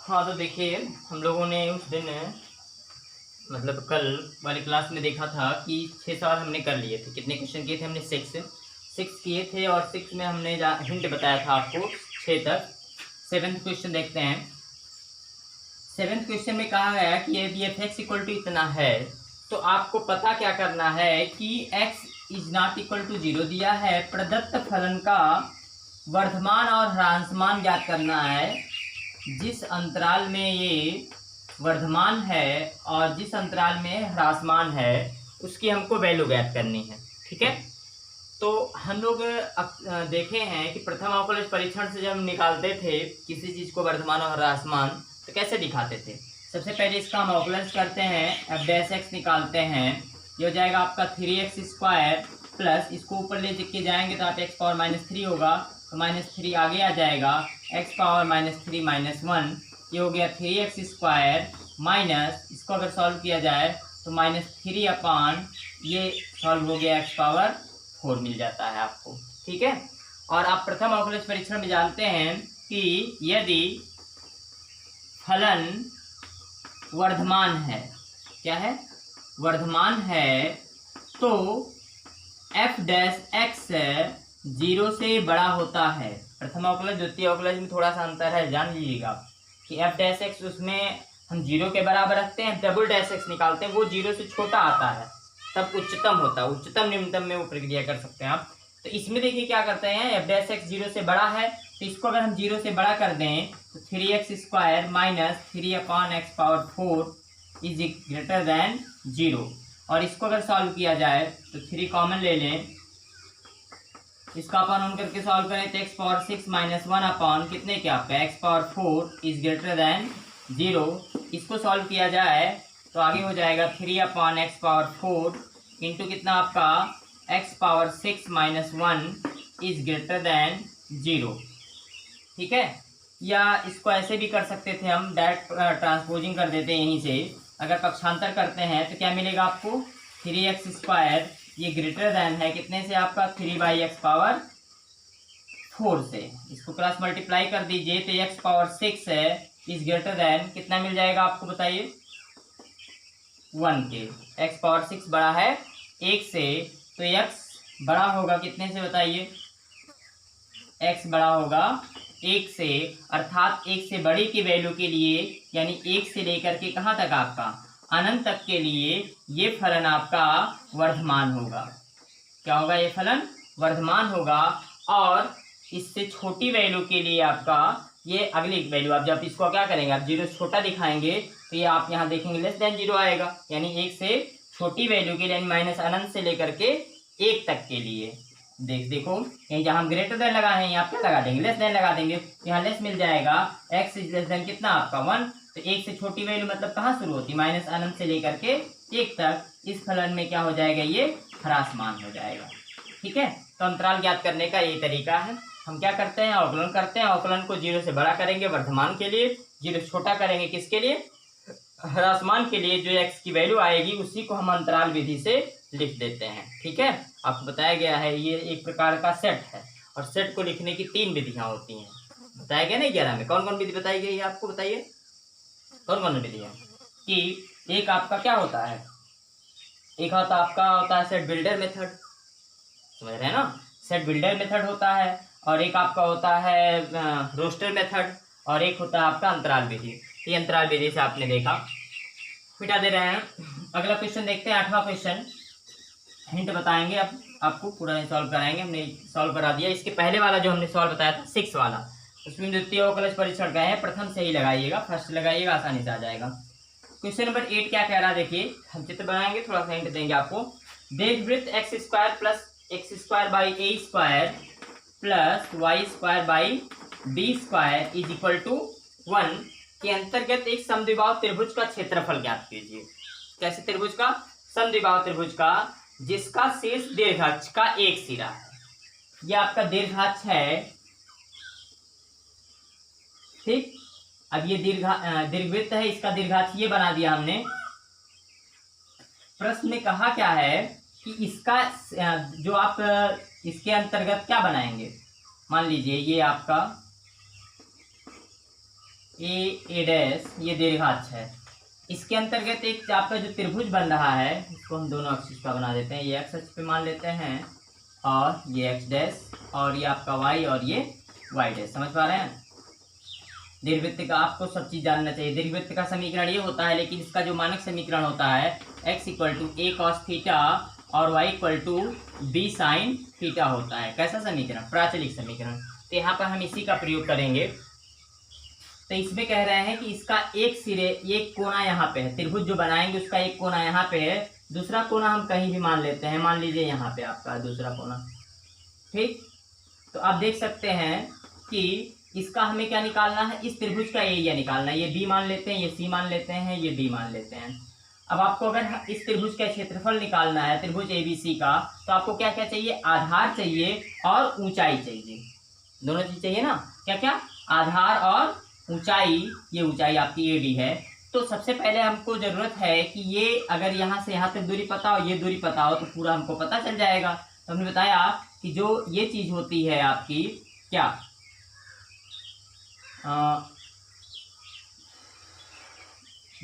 हाँ, तो देखिए हम लोगों ने उस दिन मतलब कल वाली क्लास में देखा था कि 6 सवाल हमने कर लिए थे। कितने क्वेश्चन किए थे हमने? 6 किए थे और 6 में हमने हिंट बताया था आपको 6 तक। 7th क्वेश्चन देखते हैं। 7th क्वेश्चन में कहा गया कि यदि एफ एक्स इक्वल टू इतना है तो आपको पता क्या करना है कि x is not equal to 0 दिया है। प्रदत्त फलन का वर्धमान और ह्रासमान ज्ञात करना है। जिस अंतराल में ये वर्धमान है और जिस अंतराल में ह्रासमान है उसकी हमको वैल्यू ज्ञात करनी है। ठीक है, तो हम लोग देखे हैं कि प्रथम अवकलज परीक्षण से जब हम निकालते थे किसी चीज को वर्धमान और ह्रासमान तो कैसे दिखाते थे। सबसे पहले इसका हम अवकलज करते हैं, एफ डैश एक्स निकालते हैं। ये हो जाएगा आपका 3x² प्लस इसको ऊपर ले के जाएंगे तो आप x पावर -3 होगा तो -3 आगे आ जाएगा, x पावर -3 -1 ये हो गया 3x² माइनस इसको अगर सॉल्व किया जाए तो -3 अपान ये सॉल्व हो गया x पावर 4 मिल जाता है आपको। ठीक है, और आप प्रथम अवकलज परीक्षण में जानते हैं कि यदि फलन वर्धमान है, क्या है? वर्धमान है, तो एफ डैश एक्स 0 से बड़ा होता है। प्रथम अवकलज द्वितीय अवकलज में थोड़ा सा अंतर है, जान लीजिएगा कि एफ डैश एक्स उसमें हम 0 के बराबर रखते हैं, डबल डैश एक्स निकालते हैं वो 0 से छोटा आता है तब उच्चतम होता है। उच्चतम निम्नतम में वो प्रक्रिया कर सकते हैं आप। तो इसमें देखिए क्या करते हैं, एफ डैश एक्स 0 से बड़ा है तो इसको अगर हम 0 से बड़ा कर दें तो 3x² minus 3 upon x power 4 is greater than 0। और इसको अगर सॉल्व किया जाए तो 3 कॉमन ले लें, इसका अपान ऑन करके सॉल्व करें तो x पावर 6 माइनस 1 अपान कितने के आपका x power 4 is greater than 0। इसको सॉल्व किया जाए तो आगे हो जाएगा 3 अपान एक्स पावर 4 इंटू कितना आपका x power 6 minus 1 is greater than 0। ठीक है, या इसको ऐसे भी कर सकते थे हम, डायरेक्ट ट्रांसपोजिंग कर देते हैं यहीं से। अगर पक्षांतर करते हैं तो क्या मिलेगा आपको, 3x² ये ग्रेटर देन है कितने से आपका 3/x पावर 4 से। इसको क्रॉस मल्टीप्लाई कर दीजिए तो x पावर 6 है इज ग्रेटर देन कितना मिल जाएगा आपको बताइए, 1 के। x पावर 6 बड़ा है 1 से तो x बड़ा होगा कितने से बताइए, x बड़ा होगा 1 से, अर्थात 1 से बड़ी की वैल्यू के लिए यानी 1 से लेकर के कहाँ तक आपका अनंत तक के लिए ये फलन आपका वर्धमान होगा। क्या होगा, ये फलन वर्धमान होगा। और इससे छोटी वैल्यू के लिए आपका ये अगली वैल्यू, आप जब इसको क्या करेंगे, आप 0 से छोटा दिखाएंगे तो ये आप यहाँ देखेंगे लेस देन 0 आएगा, यानी 1 से छोटी वैल्यू के लिए यानी माइनस अनंत से लेकर के 1 तक के लिए। देखो यहीं जहाँ हम ग्रेटर देन लगाए हैं यहाँ क्या लगा देंगे, लेस देन लगा देंगे, यहाँ लेस मिल जाएगा, x इज लेस देन कितना आपका 1। तो 1 से छोटी वैल्यू मतलब कहाँ शुरू होती है, माइनस अनंत से लेकर के 1 तक। इस फलन में क्या हो जाएगा, ये ह्रासमान हो जाएगा। ठीक है, तो अंतराल ज्ञात करने का यही तरीका है। हम क्या करते हैं, अवकलन करते हैं, अवकलन को 0 से बड़ा करेंगे वर्धमान के लिए, 0 से छोटा करेंगे किसके लिए, ह्रासमान के लिए। जो x की वैल्यू आएगी उसी को हम अंतराल विधि से लिख देते हैं। ठीक है, आपको बताया गया है ये एक प्रकार का सेट है और सेट को लिखने की 3 विधियां होती हैं। बताया गया ना 11 में, कौन कौन विधि बताई गई है आपको, बताइए कौन कौन विधि है। कि एक आपका क्या होता है, एक होता आपका होता है सेट बिल्डर मेथड, समझ रहे हैं ना, सेट बिल्डर मेथड होता है, और एक आपका होता है रोस्टर मेथड, और एक होता है आपका अंतराल विधि। ये अंतराल विधि से आपने देखा, मिटा दे रहे हैं। अगला क्वेश्चन देखते हैं, 8वां क्वेश्चन। हिंट बताएंगे, अब आपको पूरा सॉल्व कराएंगे, हमने सॉल्व करा दिया। इसके पहले वाला जो हमने सॉल्व बताया था 6 वाला, उसमें द्वितीय अवकलज परीक्षण गए हैं, प्रथम से ही लगाइएगा, फर्स्ट लगाइएगा आसानी से आ जाएगा। क्वेश्चन नंबर 8 क्या कह रहा है, देखिए हम चित्र बनाएंगे, थोड़ा सा हिंट देंगे आपको। दीर्घवृत्त x² plus x²/a² plus y²/b² is equal to 1 के अंतर्गत एक समद्विबाहु त्रिभुज का क्षेत्रफल ज्ञात कीजिए। कैसे त्रिभुज का, समद्विबाहु त्रिभुज का जिसका शीर्ष दीर्घाक्ष का एक सिरा है। यह आपका दीर्घाक्ष है, ठीक। अब ये दीर्घवृत्त है, इसका दीर्घाक्ष ये बना दिया हमने। प्रश्न में कहा क्या है कि इसका जो आप इसके अंतर्गत क्या बनाएंगे, मान लीजिए ये आपका ए डैश ये दीर्घाक्ष है। इसके अंतर्गत एक आपका जो त्रिभुज बन रहा है, इसको हम दोनों अक्ष का बना देते हैं। ये एक्स अक्ष पे मान लेते हैं और ये एक्स डैश और ये आपका वाई और ये वाई डैश। समझ पा रहे हैं? दीर्घवृत्त का आपको सब चीज जानना चाहिए। दीर्घवृत्त का समीकरण ये होता है, लेकिन इसका जो मानक समीकरण होता है x equal to A cos theta और y equal to B sine theta होता है। कैसा समीकरण? प्राचलिक समीकरण। तो यहाँ पर हम इसी का प्रयोग करेंगे। तो इसमें कह रहे हैं कि इसका एक सिरे, एक कोना यहाँ पे है, त्रिभुज जो बनाएंगे उसका एक कोना यहाँ पे है, दूसरा कोना हम कहीं भी मान लेते हैं। मान लीजिए यहाँ पे आपका दूसरा कोना, ठीक। तो आप देख सकते हैं कि इसका हमें क्या निकालना है, इस त्रिभुज का एरिया निकालना है। ये बी मान लेते हैं, ये सी मान लेते हैं, ये डी मान लेते हैं। अब आपको अगर इस त्रिभुज का क्षेत्रफल निकालना है, त्रिभुज एबीसी का, तो आपको क्या क्या चाहिए? आधार चाहिए और ऊंचाई चाहिए। दोनों चीज चाहिए ना। क्या क्या? आधार और ऊंचाई। ये ऊंचाई आपकी एडी है। तो सबसे पहले हमको जरूरत है कि ये अगर यहाँ से यहाँ तक दूरी पता हो, ये दूरी पता हो, तो पूरा हमको पता चल जाएगा। तो हमने बताया कि जो ये चीज होती है आपकी क्या,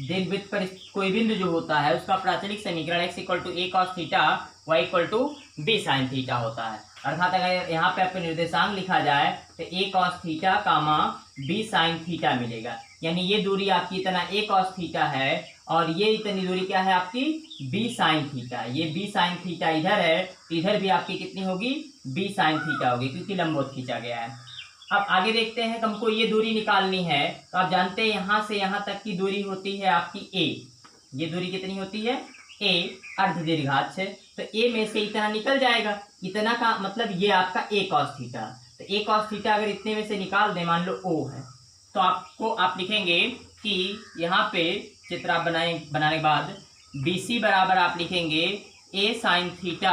दीर्घवृत्त पर कोई बिंदु जो होता है उसका प्राचलिक समीकरण x equal to A cos theta y equal to B sine theta होता है। अर्थात अगर यहाँ पे आपको निर्देशांक लिखा जाए तो ए कॉस थीटा कामा बी साइन थीटा मिलेगा। यानी ये दूरी आपकी इतना ए कॉस थीटा है और ये इतनी दूरी क्या है आपकी? B sine theta. ये बी साइन थीटा इधर है, इधर भी आपकी कितनी होगी? बी साइन थीटा होगी, क्योंकि लंबवत खींचा गया है। अब आगे देखते हैं कि हमको ये दूरी निकालनी है। तो आप जानते हैं यहाँ से यहाँ तक की दूरी होती है आपकी ए। ये दूरी कितनी होती है? ए अर्ध दीर्घाक्ष है। तो ए में से इतना निकल जाएगा। इतना का मतलब ये आपका ए कॉस थीटा। तो ए कॉस थीटा अगर इतने में से निकाल दें, मान लो ओ है, तो आपको आप लिखेंगे कि यहाँ पे चित्र आप बनाने के बाद बी सी बराबर आप लिखेंगे A sine theta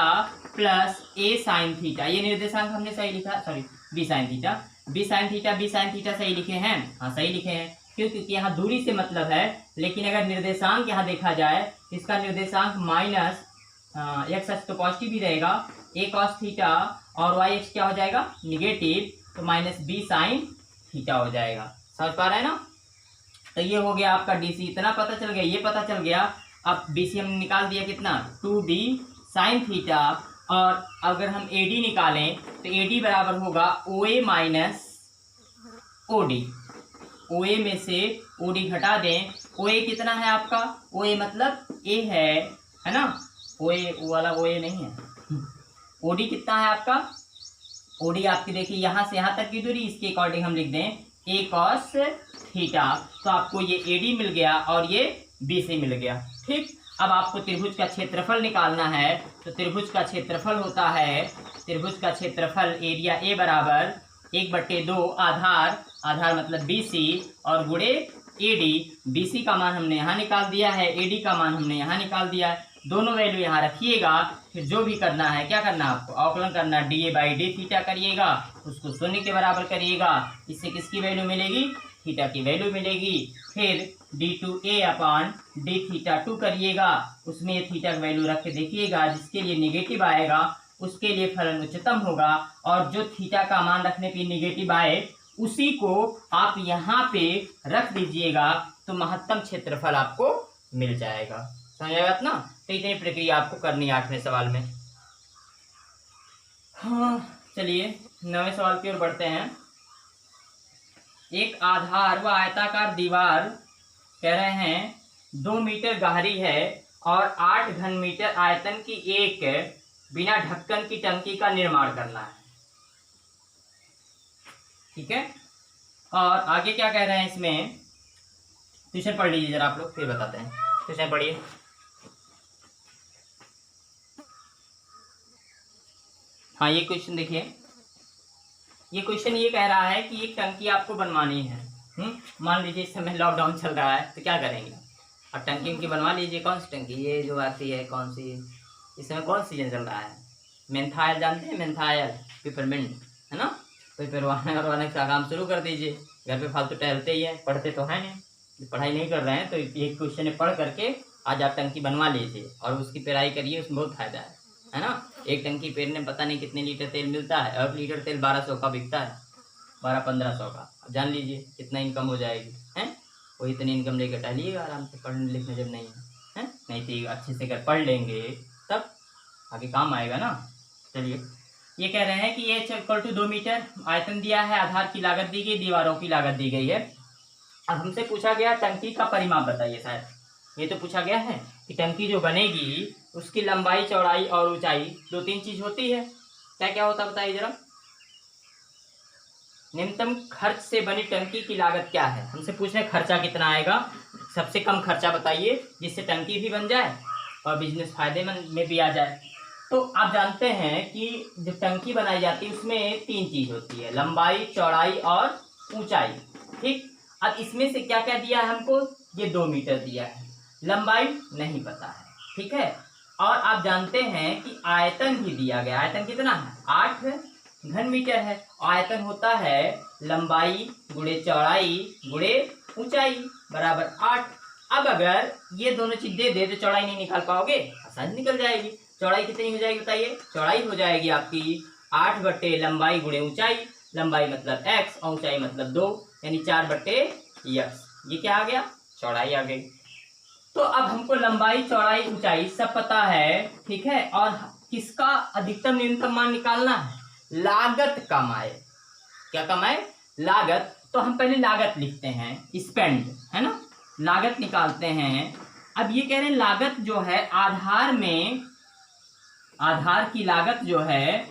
plus A sine theta. ये निर्देशांक हमने सही लिखा, sorry B sine theta, B sine theta सही लिखे हैं। हाँ सही लिखे हैं। क्यों? क्योंकि यहाँ दूरी से मतलब है। लेकिन अगर निर्देशांक यहाँ देखा जाए, इसका निर्देशांक माइनस एक्स अक्ष तो पॉजिटिव ही रहेगा, ए कॉस थीटा, और वाई एक्स क्या हो जाएगा? निगेटिव, तो माइनस बी साइन थीटा हो जाएगा। समझ पा रहे हैं ना? तो ये हो गया आपका डीसी। इतना पता चल गया, ये पता चल गया। अब बीसी हमने निकाल दिया कितना? 2d sine theta. और अगर हम एडी निकालें तो एडी बराबर होगा ओए माइनस ओडी। ओए में से ओडी घटा दें। ओए कितना है आपका? ओए मतलब ए है ना? ओए वाला ओए नहीं है। ओडी कितना है आपका? ओडी आपकी देखिए यहाँ से यहाँ तक की दूरी, इसके अकॉर्डिंग हम लिख दें ए कॉस थीटा। तो आपको ये एडी मिल गया और ये बी सी मिल गया। ठीक। अब आपको त्रिभुज का क्षेत्रफल निकालना है। तो त्रिभुज का क्षेत्रफल होता है, त्रिभुज का क्षेत्रफल एरिया ए बराबर 1/2 आधार, आधार मतलब BC और गुणे AD। BC का मान हमने यहाँ निकाल दिया है, AD का मान हमने यहाँ निकाल दिया है। दोनों वैल्यू यहाँ रखिएगा। फिर जो भी करना है, क्या करना है आपको? अवकलन करना। DA/D थीटा करिएगा, उसको शून्य के बराबर करिएगा। इससे किसकी वैल्यू मिलेगी? थीटा की वैल्यू मिलेगी। फिर D2A/D थीटा 2 करिएगा, उसमें थीटा की वैल्यू रख के देखिएगा। जिसके लिए निगेटिव आएगा उसके लिए फलन उच्चतम होगा, और जो थीटा का मान रखने पे निगेटिव आए उसी को आप यहाँ पे रख दीजिएगा, तो महत्तम क्षेत्रफल आपको मिल जाएगा। समझ आया ना? तो इतनी प्रक्रिया आपको करनी है 8वें सवाल में। हाँ चलिए 9वें सवाल की ओर बढ़ते हैं। एक आधार व आयताकार दीवार कह रहे हैं 2 मीटर गहरी है और 8 घन मीटर आयतन की एक बिना ढक्कन की टंकी का निर्माण करना है। ठीक है। और आगे क्या कह रहे हैं इसमें? ट्यूशन पढ़ लीजिए जरा आप लोग, फिर बताते हैं। ट्यूशन पढ़िए। हाँ ये क्वेश्चन देखिए। ये क्वेश्चन ये कह रहा है कि एक टंकी आपको बनवानी है। मान लीजिए इस समय लॉकडाउन चल रहा है, तो क्या करेंगे? अब टंकी उनकी बनवा लीजिए। कौन सी टंकी? ये जो आती है, कौन सी, इस समय कौन सीजन चल रहा है? मेंथायल, जानते हैं मेंथायल, पिपरमिंट, है ना? तो पिपरवाने का काम शुरू कर दीजिए। घर पे फालतू टहलते ही है, पढ़ते तो है नहीं, पढ़ाई नहीं कर रहे हैं, तो एक क्वेश्चन पढ़ करके आज आप टंकी बनवा लीजिए और उसकी पेराई करिए, उसमें बहुत फायदा है ना? एक टंकी पेरने पता नहीं कितने लीटर तेल मिलता है। 1 लीटर तेल 1200 का बिकता है 1200-1500 का। अब जान लीजिए कितना इनकम हो जाएगी, हैं? वही इतनी इनकम लेकर टहलिएगा आराम से, पढ़ने लिखने जब नहीं है, हैं? नहीं तो अच्छे से अगर पढ़ लेंगे तब आगे काम आएगा ना। चलिए, ये कह रहे हैं कि एच इक्वल टू 2 मीटर आयतन दिया है, आधार की लागत दी गई, दीवारों की लागत दी गई है। अब हमसे पूछा गया टंकी का परिमाप बताइए। शायद ये तो पूछा गया है कि टंकी जो बनेगी उसकी लंबाई, चौड़ाई और ऊंचाई, 2-3 चीज होती है। क्या क्या होता है बताइए जरा। न्यूनतम खर्च से बनी टंकी की लागत क्या है? हमसे पूछ रहे खर्चा कितना आएगा, सबसे कम खर्चा बताइए जिससे टंकी भी बन जाए और बिजनेस फायदेमंद में भी आ जाए। तो आप जानते हैं कि जब टंकी बनाई जाती है उसमें 3 चीज होती है, लंबाई, चौड़ाई और ऊंचाई। ठीक, अब इसमें से क्या क्या दिया है हमको? ये 2 मीटर दिया है, लंबाई नहीं पता है, ठीक है। और आप जानते हैं कि आयतन भी दिया गया, आयतन कितना है? 8 घन मीटर है। आयतन होता है लंबाई गुणे चौड़ाई गुणे ऊंचाई बराबर 8। अब अगर ये दोनों चीज दे दे तो चौड़ाई नहीं निकाल पाओगे, आसानी निकल जाएगी। चौड़ाई कितनी हो जाएगी बताइए? चौड़ाई हो जाएगी आपकी 8 बटे लंबाई गुणे ऊंचाई, लंबाई मतलब x और ऊंचाई मतलब 2, यानी 4 बटे x। ये क्या आ गया? चौड़ाई आ गई। तो अब हमको लंबाई, चौड़ाई, ऊंचाई सब पता है, ठीक है। और किसका अधिकतम न्यूनतम मान निकालना है? लागत कम आए। क्या कम आए? लागत। तो हम पहले लागत लिखते हैं, स्पेंड, है ना, लागत निकालते हैं। अब ये कह रहे हैं लागत जो है आधार में, आधार की लागत जो है,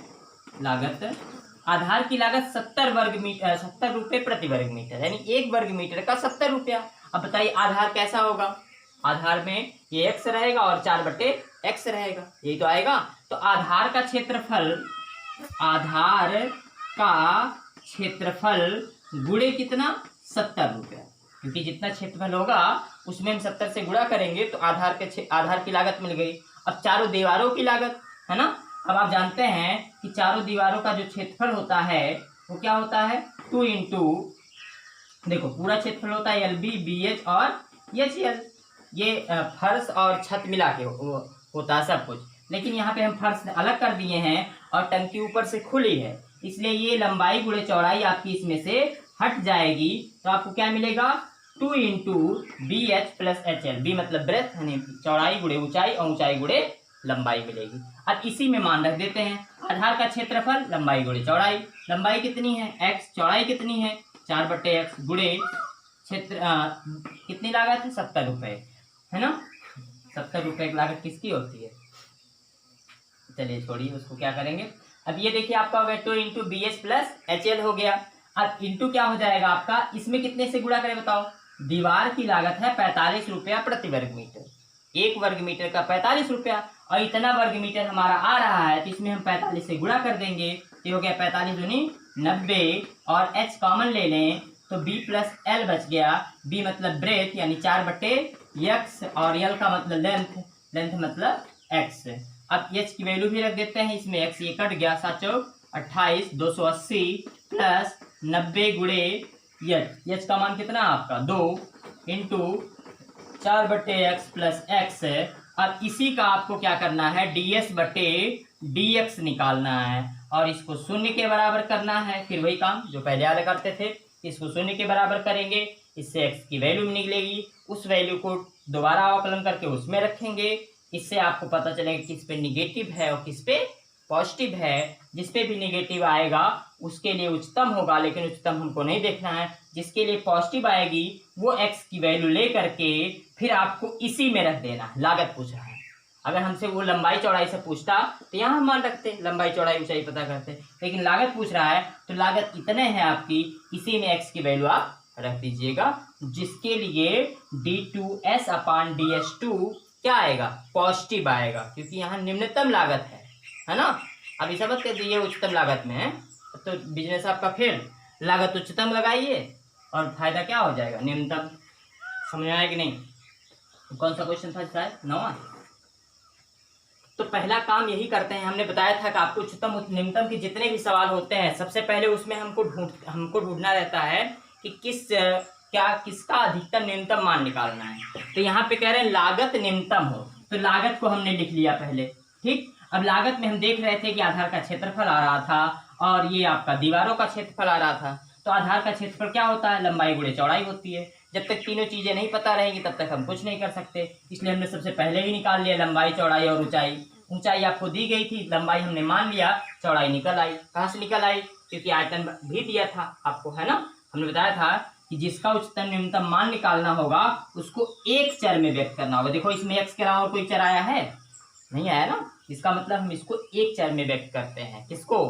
लागत, आधार की लागत 70 रुपए प्रति वर्ग मीटर, यानी 1 वर्ग मीटर का 70 रुपया। अब बताइए आधार कैसा होगा? आधार में ये x रहेगा और 4 बटे x रहेगा, यही तो आएगा। तो आधार का क्षेत्रफल, आधार का क्षेत्रफल गुणे कितना? 70 रुपया, क्योंकि जितना क्षेत्रफल होगा उसमें हम 70 से गुणा करेंगे तो आधार की लागत मिल गई। अब चारों दीवारों की लागत, है ना। अब आप जानते हैं कि चारों दीवारों का जो क्षेत्रफल होता है वो क्या होता है? 2 इंटू, देखो पूरा क्षेत्रफल होता है LB, BH और HL। ये फर्श और छत मिला के होता है सब कुछ, लेकिन यहाँ पे हम फर्श अलग कर दिए हैं और टंकी ऊपर से खुली है, इसलिए ये लंबाई गुणे चौड़ाई आपकी इसमें से हट जाएगी। तो आपको क्या मिलेगा? 2 into BH plus HL। B मतलब ब्रेथ, यानी चौड़ाई गुणे ऊंचाई और ऊंचाई गुणे लंबाई मिलेगी। अब इसी में मान रख देते हैं, आधार का क्षेत्रफल लंबाई गुणे चौड़ाई, लंबाई कितनी है x, चौड़ाई कितनी है 4 बटे x गुणे क्षेत्र, कितनी लागत है? 70 रुपए, है ना। 70 रुपए की लागत किसकी होती है? चलिए छोड़िए, उसको क्या करेंगे। अब ये देखिए आपका हो गया 2 इंटू BH प्लस HL हो गया। अब इंटू क्या हो जाएगा आपका? इसमें कितने से गुणा करें बताओ? दीवार की लागत है 45 रुपया प्रति वर्ग मीटर, 1 वर्ग मीटर का 45 रुपया, और इतना वर्ग मीटर हमारा आ रहा है तो इसमें हम 45 से गुणा कर देंगे। तो हो गया 45 दूनी 90, और h कॉमन ले लें तो B प्लस L बच गया। B मतलब ब्रेथ यानी 4 बटे x, और L का मतलब लेंथ, लेंथ मतलब x। अब h की वैल्यू भी रख देते हैं, इसमें x ये कट गया, 7 चौक 28, 280 प्लस 90 गुणे h का मान कितना आपका? 2 इंटू 4 बटे x प्लस x। अब इसी का आपको क्या करना है? ds बटे dx निकालना है और इसको शून्य के बराबर करना है। फिर वही काम जो पहले वाले करते थे, इसको शून्य के बराबर करेंगे, इससे x की वैल्यू निकलेगी, उस वैल्यू को दोबारा अवकलन करके उसमें रखेंगे। इससे आपको पता चलेगा किस पे निगेटिव है और किस पे पॉजिटिव है। जिस पे भी निगेटिव आएगा उसके लिए उच्चतम होगा, लेकिन उच्चतम हमको नहीं देखना है। जिसके लिए पॉजिटिव आएगी वो x की वैल्यू ले करके फिर आपको इसी में रख देना है। लागत पूछ रहा है, अगर हमसे वो लंबाई चौड़ाई से पूछता तो यहाँ हम मान रखते, लंबाई चौड़ाई ऊंचाई पता करते, लेकिन लागत पूछ रहा है तो लागत इतने हैं आपकी, इसी में x की वैल्यू आप रख दीजिएगा, जिसके लिए d2s अपान ds2 क्या आएगा? पॉजिटिव आएगा, क्योंकि यहाँ निम्नतम लागत है ना। अब इसे मत कर दीजिए उच्चतम लागत में है तो बिजनेस आपका फेल। लागत उच्चतम लगाइए और फायदा क्या हो जाएगा? निम्नतम। समझ आया कि नहीं? कौन सा क्वेश्चन था शायद 9वां? तो पहला काम यही करते हैं, हमने बताया था कि आपको उच्चतम निम्नतम के जितने भी सवाल होते हैं सबसे पहले उसमें हमको ढूंढना रहता है कि किसका अधिकतम न्यूनतम मान निकालना है। तो यहाँ पे कह रहे हैं लागत निम्नतम हो, तो लागत को हमने लिख लिया पहले, ठीक। अब लागत में हम देख रहे थे कि आधार का क्षेत्रफल आ रहा था और ये आपका दीवारों का क्षेत्रफल आ रहा था, तो आधार का क्षेत्रफल क्या होता है, लंबाई गुणे चौड़ाई होती है। जब तक तीनों चीज़ें नहीं पता रहेंगी तब तक हम कुछ नहीं कर सकते, इसलिए हमने सबसे पहले ही निकाल लिया लंबाई, चौड़ाई और ऊंचाई। ऊंचाई आपको दी गई थी, लंबाई हमने मान लिया, चौड़ाई निकल आई। कहाँ से निकल आई, क्योंकि आयतन भी दिया था आपको, है ना। हमने बताया था कि जिसका उच्चतम न्यूनतम मान निकालना होगा उसको एक चर में व्यक्त करना होगा। देखो इसमें एक्स के अलावा और कोई चर आया है, नहीं आया ना, इसका मतलब हम इसको एक चर में व्यक्त करते हैं। किसको,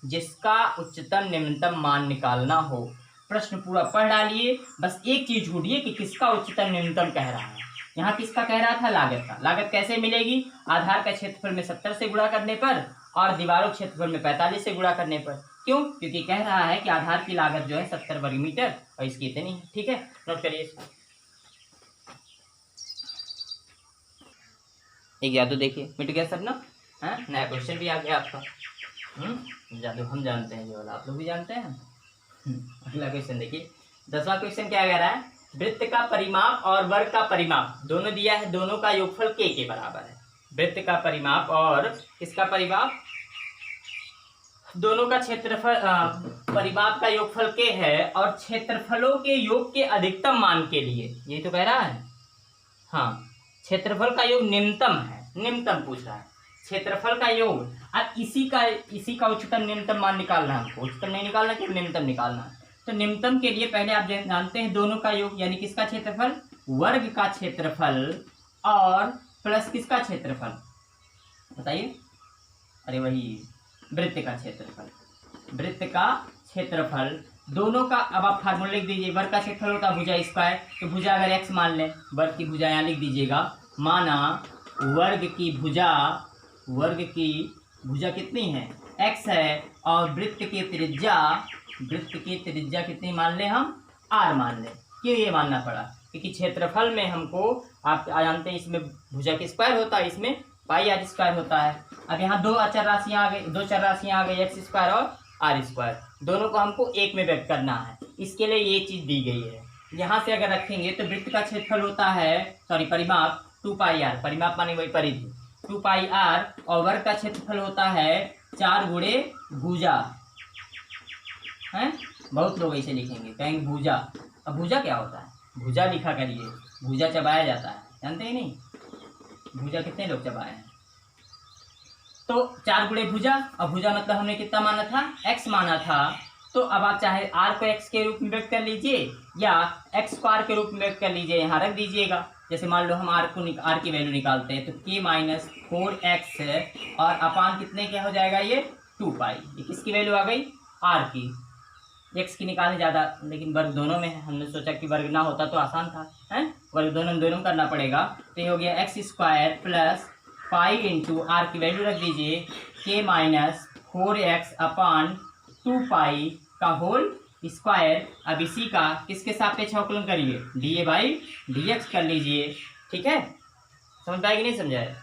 जिसका उच्चतम निम्नतम मान निकालना हो। प्रश्न पूरा पढ़ डालिए, बस एक चीज ढूंढिए कि किसका उच्चतम निम्नतम कह रहा है। यहाँ किसका कह रहा था, लागत का। लागत कैसे मिलेगी, आधार का क्षेत्रफल में 70 से गुणा करने पर और दीवारों क्षेत्रफल में 45 से गुणा करने पर। क्यों, क्योंकि कह रहा है कि आधार की लागत जो है 70 वर्ग मीटर और इसकी इतनी है। ठीक है, नोट करिए इसको। एक जादू देखिए मिट गया सब ना, है नया क्वेश्चन भी आ गया आपका। जादू हम जानते हैं, जो वाला आप लोग भी जानते हैं। अगला क्वेश्चन देखिए, 10वां क्वेश्चन क्या कह रहा है, वृत्त का परिमाप और वर्ग का परिमाप दोनों दिया है, दोनों का योगफल के बराबर है। वृत्त का परिमाप और किसका परिमाप, दोनों का क्षेत्रफल, परिमाप का योगफल के है और क्षेत्रफलों के योग के अधिकतम मान के लिए, ये तो कह रहा है। हाँ, क्षेत्रफल का योग निम्नतम है, निम्नतम पूछ रहा है, क्षेत्रफल का योग। अब इसी का उच्चतम निम्नतम मान निकालना है हमको, उच्चतम नहीं निकालना कि निम्नतम निकालना है। तो निम्नतम के लिए पहले आप जानते हैं दोनों का योग, यानी किसका क्षेत्रफल, वर्ग का क्षेत्रफल और प्लस किसका क्षेत्रफल, बताइए, अरे वही वृत्त का क्षेत्रफल, वृत्त का क्षेत्रफल दोनों का। अब आप फार्मूला लिख दीजिए, वर्ग का क्षेत्रफल होता है भुजा स्क्वायर, तो भुजा अगर एक्स मान लें, वर्ग की भुजा यहाँ लिख दीजिएगा, माना वर्ग की भुजा कितनी है, एक्स है, और वृत्त की त्रिज्या कितनी मान लें हम, आर मान लें। क्यों ये मानना पड़ा, क्योंकि क्षेत्रफल में हमको, आप जानते हैं इसमें भुजा की स्क्वायर होता है, इसमें पाई आर स्क्वायर होता है। अब यहाँ दो चर राशियाँ आ गई, एक्स स्क्वायर और आर स्क्वायर, दोनों को हमको एक में व्यक्त करना है, इसके लिए ये चीज़ दी गई है। यहाँ से अगर रखेंगे तो वृत्त का क्षेत्रफल होता है, परिमाप 2 पाई आर, परिमाप माने वही परिधि 2 पाई आर, और वर्ग का क्षेत्रफल होता है 4 गुणे भुजा, है, बहुत लोग ऐसे लिखेंगे, कहेंगे भुजा। अब भुजा क्या होता है, भुजा लिखा करिए, भुजा चबाया जाता है, जानते ही नहीं, भुजा कितने लोग चबाए हैं। तो 4 गुणे भुजा, और भुजा मतलब हमने कितना माना था, x माना था। तो अब आप चाहे r को x के रूप में व्यक्त कर लीजिए या x को r के रूप में व्यक्त कर लीजिए, यहाँ रख दीजिएगा। जैसे मान लो हम r की वैल्यू निकालते हैं, तो k माइनस 4x है, और अपान कितने क्या हो जाएगा, ये 2 पाई। ये किसकी वैल्यू आ गई, r की। x की निकालने ज़्यादा, लेकिन वर्ग दोनों में है, हमने सोचा कि वर्ग ना होता तो आसान था, है, वर्ग दोनों करना पड़ेगा। तो ये हो गया x square plus pi into R की वैल्यू रख दीजिए, के माइनस 4x अपान 2 पाई का होल स्क्वायर। अब इसी का किसके सापेक्ष अवकलन करिए, D A by D x कर लीजिए। ठीक है, समझ पाएगी नहीं समझाए,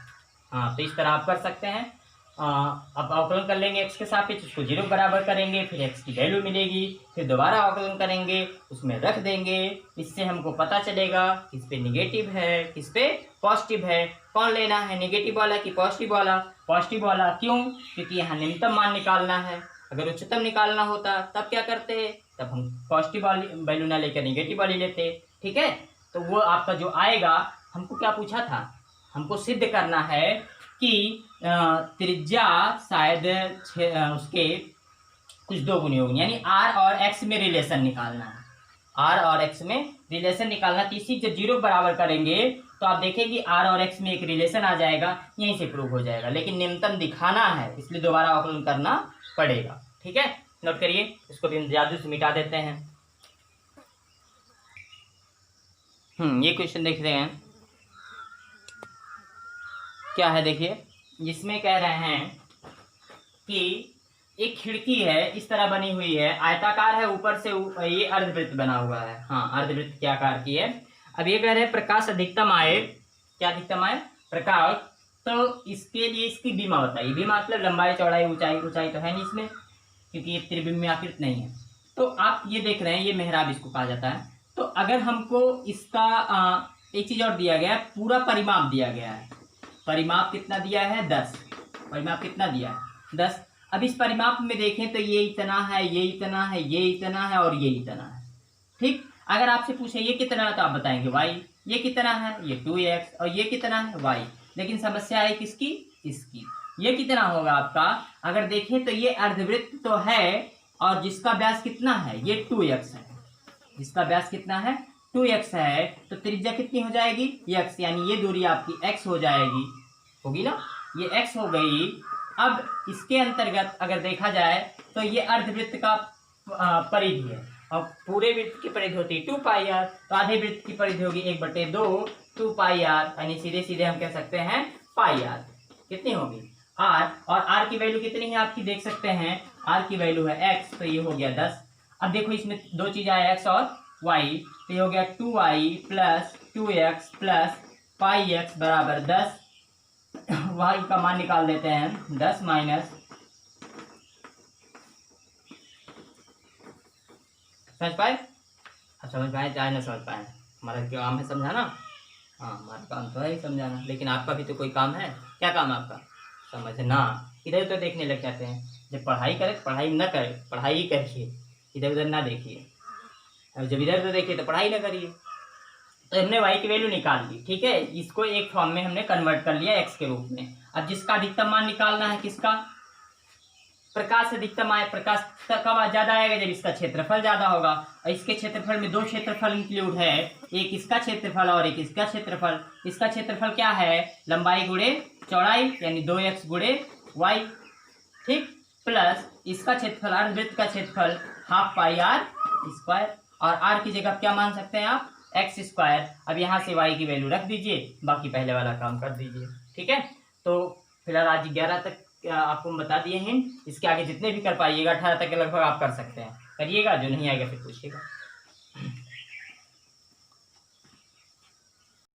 हाँ, तो इस तरह आप कर सकते हैं। अब अवकलन कर लेंगे x के सापेक्ष, उसको 0 बराबर करेंगे, फिर x की वैल्यू मिलेगी, फिर दोबारा अवकलन करेंगे, उसमें रख देंगे। इससे हमको पता चलेगा किस पे निगेटिव है, किस पे पॉजिटिव है। कौन लेना है, नेगेटिव वाला कि पॉजिटिव वाला, पॉजिटिव वाला। क्यों, क्योंकि यहाँ न्यूनतम मान निकालना है, अगर उच्चतम निकालना होता तब क्या करते, तब हम पॉजिटिव वाली वैल्यू ना लेकर नेगेटिव वाली लेते। ठीक है, तो वो आपका जो आएगा, हमको क्या पूछा था, हमको सिद्ध करना है कि त्रिज्या शायद उसके कुछ 2 गुनी होगी, यानी r और x में रिलेशन निकालना है, r और x में रिलेशन निकालना। तो इसी जब 0 बराबर करेंगे तो आप देखेंगे r और x में एक रिलेशन आ जाएगा, यहीं से प्रूव हो जाएगा। लेकिन न्यूनतम दिखाना है, इसलिए दोबारा अवकलन करना पड़ेगा। ठीक है, नोट करिए, इसको भी जादू से मिटा देते हैं। ये क्वेश्चन देख रहे हैं, क्या है देखिए, जिसमें कह रहे हैं कि एक खिड़की है, इस तरह बनी हुई है, आयताकार है, ऊपर से ये अर्धवृत्त बना हुआ है, हाँ, अर्धवृत्त के आकार की है। अब ये कह रहे हैं प्रकाश अधिकतम आए, क्या अधिकतम आए, प्रकाश। तो इसके लिए इसकी बीमा बताइए, बीमा मतलब लंबाई चौड़ाई ऊंचाई, ऊंचाई तो है नहीं इसमें क्योंकि ये त्रिविमीयाकृत नहीं है। तो आप ये देख रहे हैं, ये मेहराब इसको कहा जाता है। तो अगर हमको इसका एक चीज़ और दिया गया है, पूरा परिमाप दिया गया है, परिमाप कितना दिया है, 10, परिमाप कितना दिया है, 10। अब इस परिमाप में देखें तो ये इतना है, ये इतना है, ये इतना है और ये इतना है। ठीक, अगर आपसे पूछे ये कितना है तो आप बताएंगे y, ये कितना है, ये 2x, और ये कितना है y। लेकिन समस्या है किसकी, इसकी। ये कितना होगा आपका, अगर देखें तो ये अर्धवृत्त तो है और जिसका व्यास कितना है, ये 2x है। जिसका व्यास कितना है, 2x है, तो त्रिज्या कितनी हो जाएगी, x, यानी ये दूरी आपकी x हो जाएगी, होगी ना, ये x हो गई। अब इसके अंतर्गत अगर देखा जाए तो ये अर्धवृत्त का परिधि है और पूरे वृत्त की परिधि होती है 2πr, तो आधे वृत्त की परिधि होगी 1/2 2πr, यानी सीधे सीधे हम कह सकते हैं πr। कितनी होगी, r, और r की वैल्यू कितनी है आपकी देख सकते हैं, r की वैल्यू है x, तो ये हो गया 10। अब देखो इसमें दो चीज आया x और y, तो ये हो गया 2y plus 2x plus πx बराबर 10। y का मान निकाल देते हैं, 10 माइनस, समझ पाए, अब समझ पाए चाहे ना समझ पाए, हमारा क्या काम है समझाना। हाँ, हमारा काम तो है ही समझाना, लेकिन आपका भी तो कोई काम है। क्या काम है आपका, समझना। इधर उधर देखने लग जाते हैं, जब पढ़ाई करें पढ़ाई न करें, पढ़ाई ही करिए, इधर उधर ना देखिए। और जब इधर उधर देखिए तो पढ़ाई ना करिए। तो हमने y की वैल्यू निकाल ली, ठीक है, इसको एक फॉर्म में हमने कन्वर्ट कर लिया x के रूप में। अब जिसका अधिकतम मान निकालना है, किसका, प्रकाश अधिकतम आए, प्रकाश कब ज्यादा आएगा, जब इसका क्षेत्रफल ज्यादा होगा। और इसके क्षेत्रफल में दो क्षेत्रफल इंक्लूड है, एक इसका क्षेत्रफल और एक इसका क्षेत्रफल। इसका क्षेत्रफल क्या है, लंबाई गुणे चौड़ाई, यानी 2x गुणे y, ठीक, प्लस इसका क्षेत्रफल अर्धवृत्त का क्षेत्रफल ½ πr², और r की जगह क्या मान सकते हैं आप, x²। अब यहाँ से y की वैल्यू रख दीजिए, बाकी पहले वाला काम कर दीजिए, ठीक है। तो फिलहाल आज 11 तक आपको हम बता दिए हैं, इसके आगे जितने भी कर पाइएगा 18 तक के लगभग आप कर सकते हैं, करिएगा, जो नहीं आएगा फिर पूछिएगा।